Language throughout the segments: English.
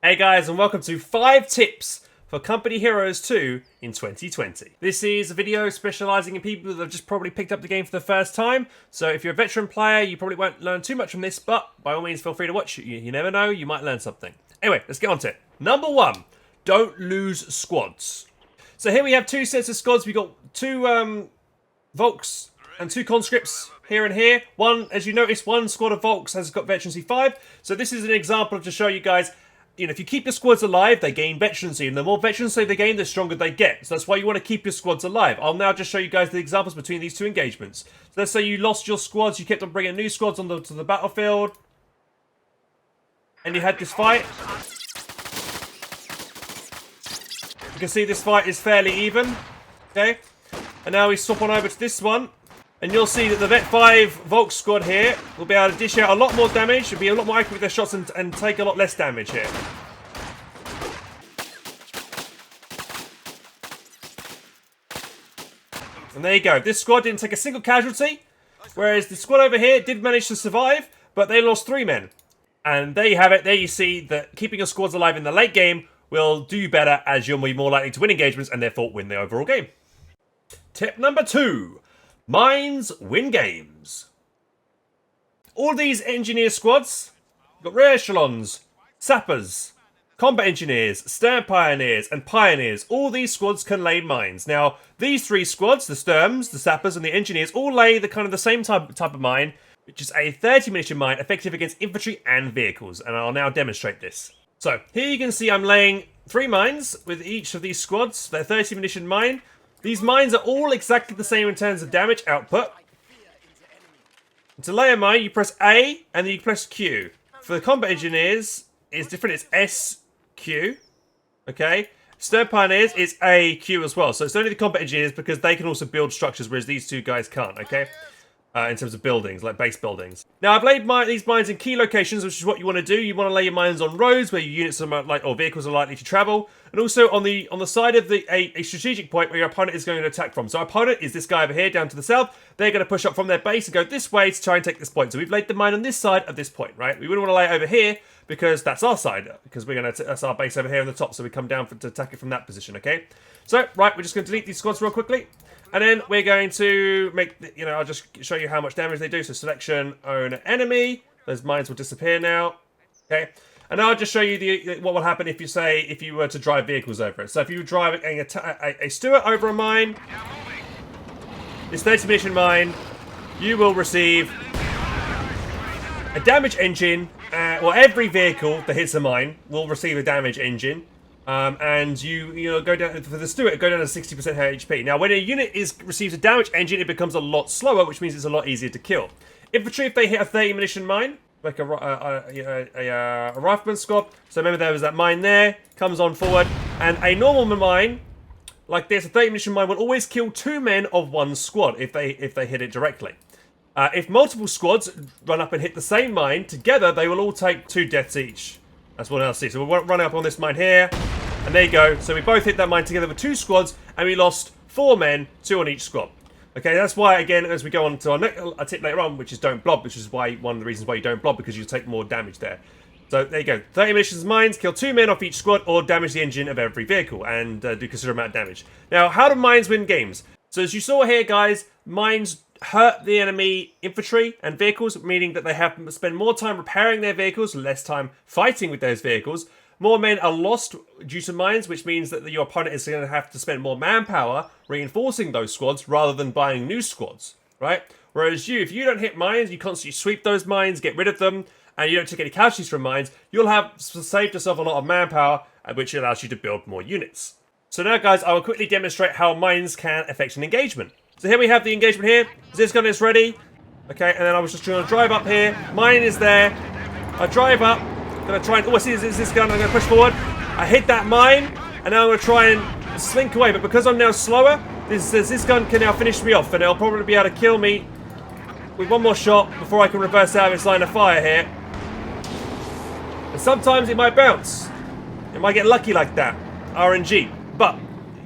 Hey guys, and welcome to 5 tips for Company Heroes 2 in 2020. This is a video specialising in people that have just probably picked up the game for the first time, so if you're a veteran player, you probably won't learn too much from this, but by all means feel free to watch it. You never know, you might learn something. Anyway, let's get on to it. Number 1, don't lose squads. So here we have 2 sets of squads. We've got 2 Volks and 2 conscripts here and here. One, as you notice, one squad of Volks has got veterancy 5, so this is an example to show you guys, you know, if you keep your squads alive, they gain veterancy, and the more veterancy they gain, the stronger they get. So that's why you want to keep your squads alive. I'll now just show you guys the examples between these 2 engagements. So let's say you lost your squads, you kept on bringing new squads onto the battlefield, and you had this fight. You can see this fight is fairly even, okay? And now we swap on over to this one, and you'll see that the Vet 5 Volk squad here will be able to dish out a lot more damage, will be a lot more accurate with their shots, and take a lot less damage here. And there you go. This squad didn't take a single casualty, whereas the squad over here did manage to survive, but they lost 3 men. And there you have it. There you see that keeping your squads alive in the late game will do you better, as you'll be more likely to win engagements and therefore win the overall game. Tip number 2. Mines win games. All these engineer squads, got rear echelons, sappers, combat engineers, stern pioneers, and pioneers. All these squads can lay mines. Now, these 3 squads, the sterms, the sappers, and the engineers, all lay the same type of mine, which is a 30 munition mine effective against infantry and vehicles. And I'll now demonstrate this. So, here you can see I'm laying 3 mines with each of these squads, their 30 munition mine. These mines are all exactly the same in terms of damage output. To lay a mine, you press A and then you press Q. For the combat engineers, it's different. It's S, Q. Okay. Stern pioneers, it's A, Q as well. So it's only the combat engineers because they can also build structures, whereas these 2 guys can't. Okay. In terms of buildings, like base buildings. Now, I've laid these mines in key locations, which is what you want to do. You want to lay your mines on roads where your units are or vehicles are likely to travel, and also on the side of a strategic point where your opponent is going to attack from. So our opponent is this guy over here down to the south. They're going to push up from their base and go this way to try and take this point. So we've laid the mine on this side of this point, right? We wouldn't want to lay it over here because that's our side, because that's our base over here on the top. So we come down to attack it from that position, okay? So right, we're just going to delete these squads real quickly. And then we're going to make, I'll just show you how much damage they do. So selection, own enemy. Those mines will disappear now. Okay. And now I'll just show you what will happen if you were to drive vehicles over it. So if you drive a Stuart over a mine, this 30 munition mine, you will receive a damage engine. Every vehicle that hits a mine will receive a damage engine. And you go down for the Stuart, go down to 60% HP. Now, when a unit receives a damage engine, it becomes a lot slower, which means it's a lot easier to kill. Infantry, if they hit a 30 munition mine, like a rifleman squad. So remember, there was that mine there, comes on forward, and a normal mine like this, a 30 munition mine, will always kill 2 men of 1 squad if they hit it directly. If multiple squads run up and hit the same mine together, they will all take 2 deaths each. That's what I'll see. So we'll run up on this mine here. And there you go. So we both hit that mine together with 2 squads. And we lost 4 men, 2 on each squad. Okay, that's why, again, as we go on to our tip later on, which is don't blob, which is why one of the reasons why you don't blob, because you take more damage there. So there you go. 30 munitions mines, kill 2 men off each squad, or damage the engine of every vehicle, and do considerable amount of damage. Now, how do mines win games? So as you saw here, guys, mines hurt the enemy infantry and vehicles, meaning that they have to spend more time repairing their vehicles, less time fighting with those vehicles. More men are lost due to mines, which means that your opponent is going to have to spend more manpower reinforcing those squads rather than buying new squads, right? Whereas if you don't hit mines, you constantly sweep those mines, get rid of them, and you don't take any casualties from mines, you'll have saved yourself a lot of manpower, which allows you to build more units. So now, guys, I will quickly demonstrate how mines can affect an engagement. So here we have the engagement here. This gun is ready. Okay, and then I was just going to drive up here. Mine is there. I drive up. I'm going to try and... I see this gun. I'm going to push forward. I hit that mine. And now I'm going to try and slink away. But because I'm now slower, this gun can now finish me off. And it'll probably be able to kill me with 1 more shot before I can reverse out of its line of fire here. And sometimes it might bounce. It might get lucky like that. RNG. But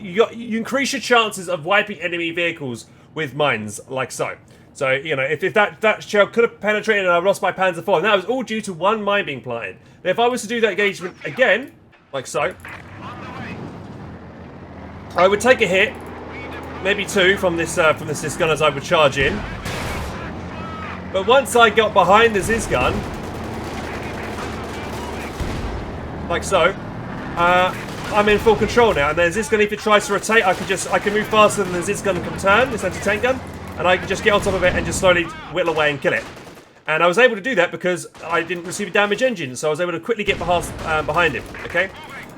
you increase your chances of wiping enemy vehicles with mines like so. So, you know, if that shell could have penetrated and I lost my Panzer IV, and that was all due to one mine being planted. Now, if I was to do that engagement again, like so, I would take a hit, maybe 2 from this gun as I would charge in. But once I got behind the Ziz gun, like so, I'm in full control now. And then Ziz gun, if it tries to rotate, I can move faster than the Ziz gun can turn, this anti-tank gun, and I can just get on top of it and just slowly whittle away and kill it. And I was able to do that because I didn't receive a damage engine, so I was able to quickly get behind him. Okay.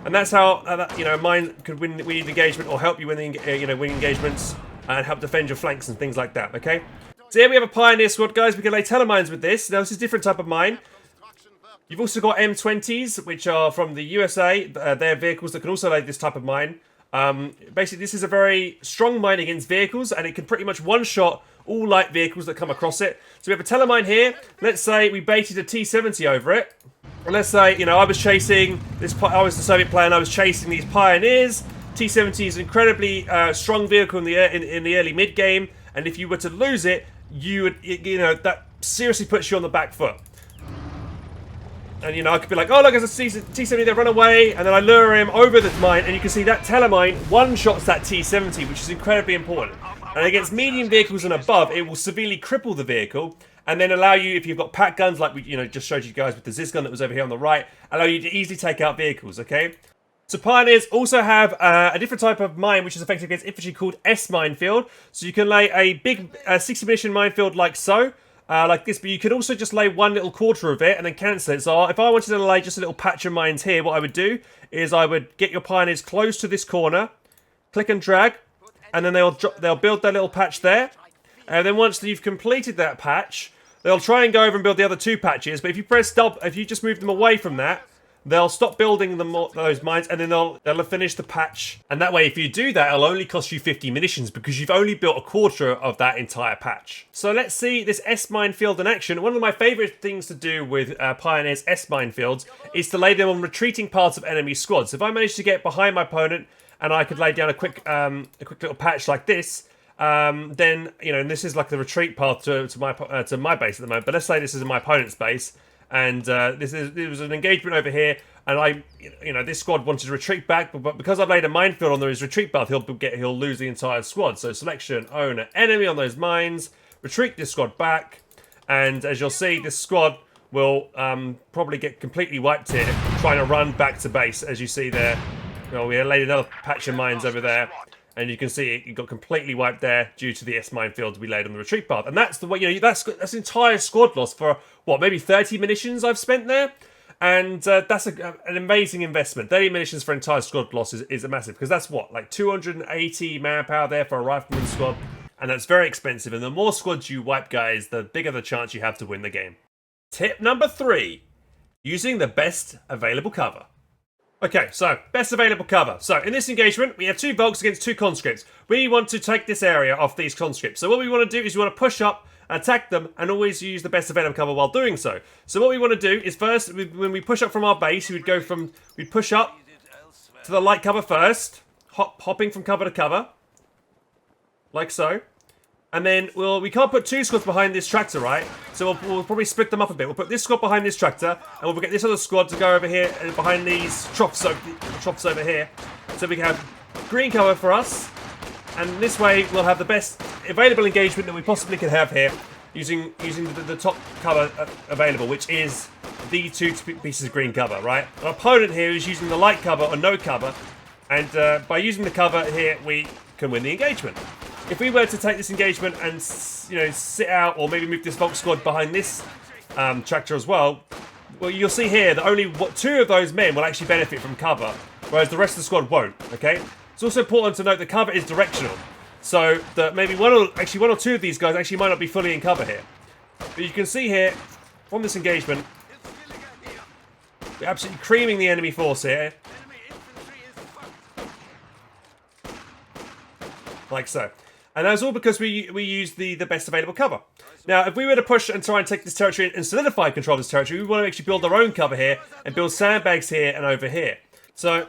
And that's how you know, mine could win engagement or help you win win engagements and help defend your flanks and things like that. Okay. So here we have a Pioneer squad, guys. We can lay telemines with this. Now this is a different type of mine. You've also got M20s, which are from the USA. They're vehicles that can also lay this type of mine. Basically, this is a very strong mine against vehicles, and it can pretty much one-shot all light vehicles that come across it. So we have a telemine here. Let's say we baited a T-70 over it. And let's say, you know, I was chasing this. I was the Soviet player, and I was chasing these Pioneers. T-70 is an incredibly strong vehicle in the early mid game, and if you were to lose it, you know, that seriously puts you on the back foot. And, you know, I could be like, oh, look, there's a T-70, they run away, and then I lure him over the mine, and you can see that telemine one-shots that T-70, which is incredibly important. And against medium vehicles and above, it will severely cripple the vehicle, and then allow you, if you've got pack guns, like we, you know, just showed you guys with the Ziz gun that was over here on the right, allow you to easily take out vehicles, okay? So Pioneers also have a different type of mine, which is effective against infantry, called S minefield. So you can lay a big 60 munition minefield like so. Like this, but you could also just lay one little quarter of it and then cancel it. So if I wanted to lay just a little patch of mines here, what I would do is I would get your Pioneers close to this corner, click and drag, and then they'll build their little patch there. And then once you've completed that patch, they'll try and go over and build the other 2 patches. But if you press stop, if you just move them away from that, they'll stop building those mines, and then they'll finish the patch. And that way, if you do that, it'll only cost you 50 munitions because you've only built a quarter of that entire patch. So let's see this S minefield in action. One of my favourite things to do with Pioneer's S minefields is to lay them on retreating parts of enemy squads. If I manage to get behind my opponent and I could lay down a quick little patch like this, then, you know, and this is like the retreat path to my base at the moment. But let's say this is my opponent's base. And there was an engagement over here, and this squad wanted to retreat back, but because I've laid a minefield on his retreat path, he'll lose the entire squad. So selection, own enemy on those mines, retreat this squad back, and as you'll see, this squad will probably get completely wiped here, trying to run back to base. As you see there, you know, we laid another patch of mines over there. And you can see it got completely wiped there due to the S minefield we laid on the retreat path. And that's the way, you know, that's an entire squad loss for, what, maybe 30 munitions I've spent there? And that's an amazing investment. 30 munitions for an entire squad loss is a massive, because that's what, like 280 manpower there for a rifleman squad. And that's very expensive. And the more squads you wipe, guys, the bigger the chance you have to win the game. Tip number 3, using the best available cover. Okay, so, best available cover. So, in this engagement, we have 2 Volks against 2 conscripts. We want to take this area off these conscripts. So what we want to do is we want to push up, attack them, and always use the best available cover while doing so. So what we want to do is first, when we push up from our base, we'd push up to the light cover first, hopping from cover to cover, like so. And then we can't put 2 squads behind this tractor, right? So we'll probably split them up a bit. We'll put this squad behind this tractor, and we'll get this other squad to go over here and behind these troughs over here. So we can have green cover for us, and this way we'll have the best available engagement that we possibly can have here, using the top cover available, which is the 2 pieces of green cover, right? Our opponent here is using the light cover or no cover, and by using the cover here, we can win the engagement. If we were to take this engagement and, you know, sit out or maybe move this Volk squad behind this tractor as well, you'll see here that only 2 of those men will actually benefit from cover, whereas the rest of the squad won't, okay? It's also important to note that cover is directional, so that maybe one or 2 of these guys actually might not be fully in cover here. But you can see here, from this engagement, we're absolutely creaming the enemy force here. Like so. And that's all because we use the best available cover. Now, if we were to push and try and take this territory and solidify control of this territory, we want to actually build our own cover here and build sandbags here and over here. So,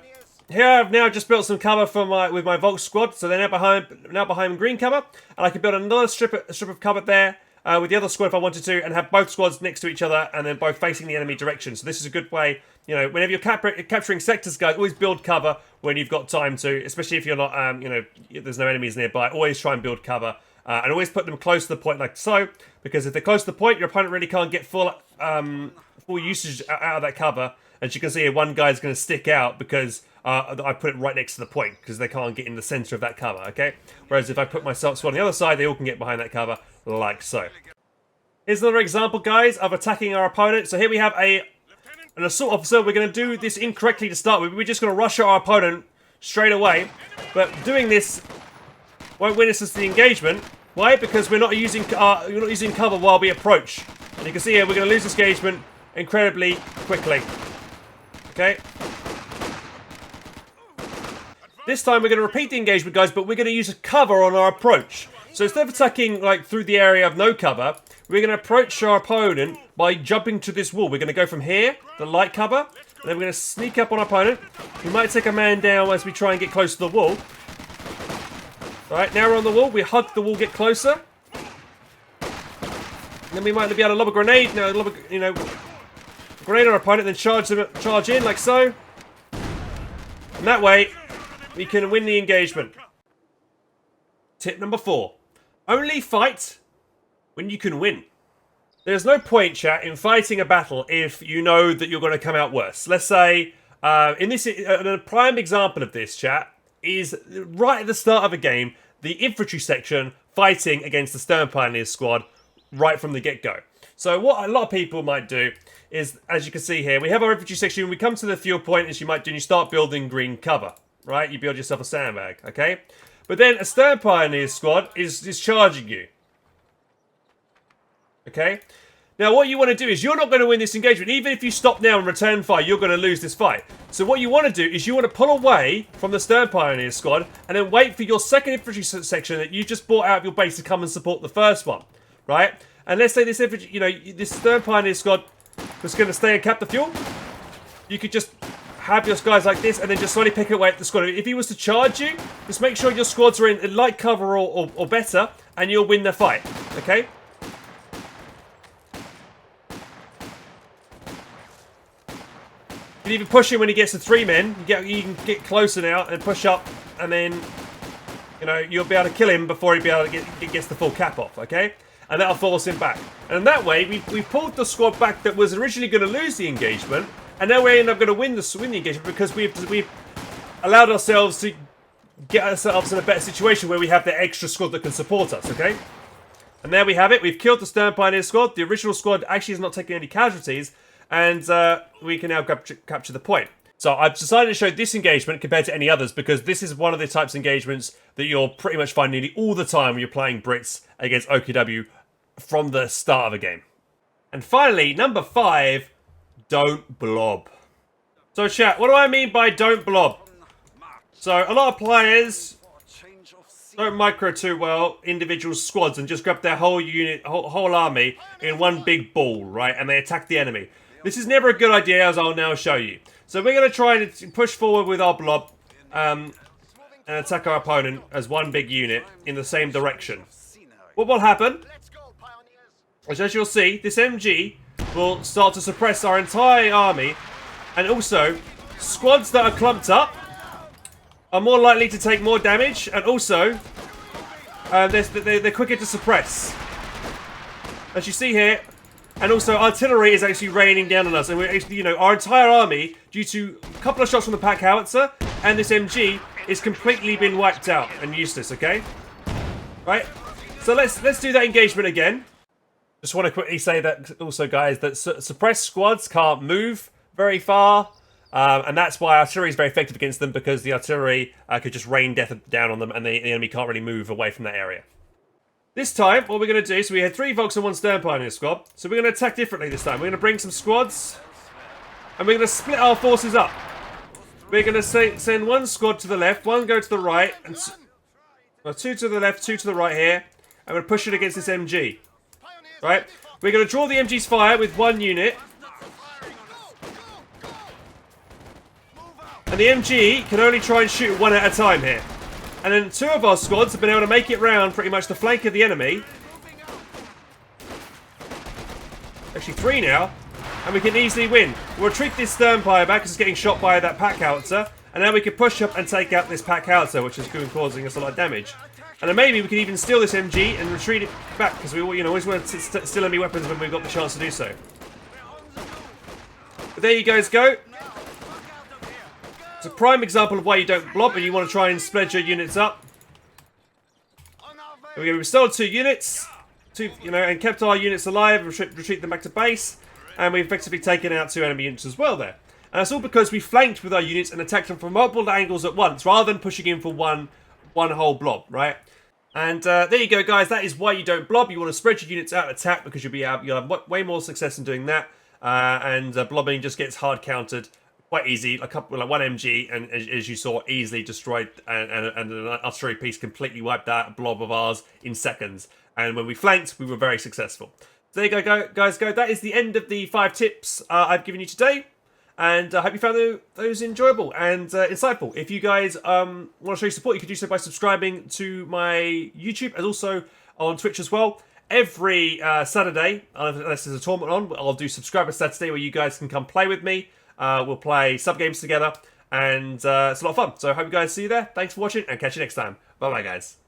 here I've now just built some cover for with my Volk squad, so they're now behind green cover, and I can build another strip of cover there with the other squad if I wanted to, and have both squads next to each other, and then both facing the enemy direction. So this is a good way, you know, whenever you're capturing sectors, guys, always build cover when you've got time to, especially if you're not, you know, there's no enemies nearby. Always try and build cover, and always put them close to the point like so, because if they're close to the point, your opponent really can't get full usage out of that cover. As you can see here, one guy's going to stick out because I put it right next to the point, because they can't get in the center of that cover, okay? Whereas if I put my squad on the other side, they all can get behind that cover, like so. Here's another example, guys, of attacking our opponent. So here we have an assault officer. We're going to do this incorrectly to start with. We're just going to rush at our opponent straight away. But doing this won't win us the engagement. Why? Because we're not using cover while we approach. And you can see here, we're going to lose this engagement incredibly quickly. Okay. This time we're going to repeat the engagement, guys, but we're going to use a cover on our approach. So instead of attacking like through the area of no cover, we're going to approach our opponent by jumping to this wall. We're going to go from here, the light cover, and then we're going to sneak up on our opponent. We might take a man down as we try and get close to the wall. Alright, now we're on the wall. We hug the wall, get closer. And then we might be able to lob a grenade. Grenade on our opponent, then charge in like so. And that way, we can win the engagement. Tip number 4. Only fight when you can win. There's no point, chat, in fighting a battle if you know that you're going to come out worse. Let's say, a prime example of this, chat, is right at the start of a game, the infantry section fighting against the Stern Pioneers squad right from the get-go. So what a lot of people might do is, as you can see here, we have our infantry section. When we come to the fuel point, as you might do, and you start building green cover, right? You build yourself a sandbag, okay? But then a Stern Pioneers squad is charging you. Okay? Now what you want to do is, you're not going to win this engagement. Even if you stop now and return fire, you're going to lose this fight. So what you want to do is you want to pull away from the Stern Pioneers squad and then wait for your second infantry section that you just brought out of your base to come and support the first one, right? And let's say this infantry, you know, this Stern Pioneers squad was going to stay and cap the fuel. You could just have your guys like this and then just slowly pick away at the squad. If he was to charge you, just make sure your squads are in light cover or better, and you'll win the fight, okay? You can even push him when he gets to 3 men. You can get closer now and push up, and then, you know, you'll be able to kill him before he gets the full cap off, okay? And that'll force him back. And in that way, we've pulled the squad back that was originally going to lose the engagement, and now we end up going to win the engagement because we've allowed ourselves to get ourselves in a better situation where we have the extra squad that can support us, okay? And there we have it. We've killed the Stern Pioneer squad. The original squad actually has not taken any casualties, and we can now capture the point. So I've decided to show this engagement compared to any others because this is one of the types of engagements that you'll pretty much find nearly all the time when you're playing Brits against OKW from the start of a game. And finally, number 5, don't blob. So chat, what do I mean by don't blob? So a lot of players don't micro too well individual squads and just grab their whole unit, whole army in one big ball, right? And they attack the enemy. This is never a good idea, as I'll now show you. So we're going to try and push forward with our blob and attack our opponent as one big unit in the same direction. What will happen, as you'll see, this MG will start to suppress our entire army, and also squads that are clumped up are more likely to take more damage, and also they're quicker to suppress. As you see here, and also artillery is actually raining down on us, and we're actually, you know, our entire army, due to a couple of shots from the pack howitzer and this MG, is completely been wiped out and useless. Okay, right? So let's do that engagement again. Just want to quickly say that also, guys, that suppressed squads can't move very far, and that's why artillery is very effective against them, because the artillery could just rain death down on them, and the enemy can't really move away from that area. This time, what we're going to do, so we had 3 Volks and 1 Stern Pioneer squad, so we're going to attack differently this time. We're going to bring some squads, and we're going to split our forces up. We're going to send 1 squad to the left, 1 go to the right, and 2 to the left, 2 to the right here, and we're going to push it against this MG. Right? We're going to draw the MG's fire with 1 unit. And the MG can only try and shoot one at a time here. And then 2 of our squads have been able to make it round pretty much the flank of the enemy. Actually 3 now. And we can easily win. We'll retreat this Sternpire back because it's getting shot by that pack howitzer. And then we can push up and take out this pack howitzer, which has been causing us a lot of damage. And then maybe we can even steal this MG and retreat it back, because we always want to steal enemy weapons when we've got the chance to do so. But there you guys go. It's a prime example of why you don't blob and you want to try and spread your units up. There we go. We restored 2 units, and kept our units alive, retreat them back to base, and we've effectively taken out 2 enemy units as well there. And that's all because we flanked with our units and attacked them from multiple angles at once, rather than pushing in for one whole blob, right? And there you go, guys. That is why you don't blob. You want to spread your units out and attack, because you'll have way more success in doing that. And blobbing just gets hard countered quite easy. Like 1 MG, and as you saw, easily destroyed, and an artillery piece completely wiped out a blob of ours in seconds. And when we flanked, we were very successful. So there you go, guys. That is the end of the 5 tips I've given you today. And I hope you found those enjoyable and insightful. If you guys want to show your support, you can do so by subscribing to my YouTube and also on Twitch as well. Every Saturday, unless there's a tournament on, I'll do Subscriber Saturday where you guys can come play with me. We'll play sub-games together, and it's a lot of fun. So I hope you guys see you there. Thanks for watching, and catch you next time. Bye-bye, guys.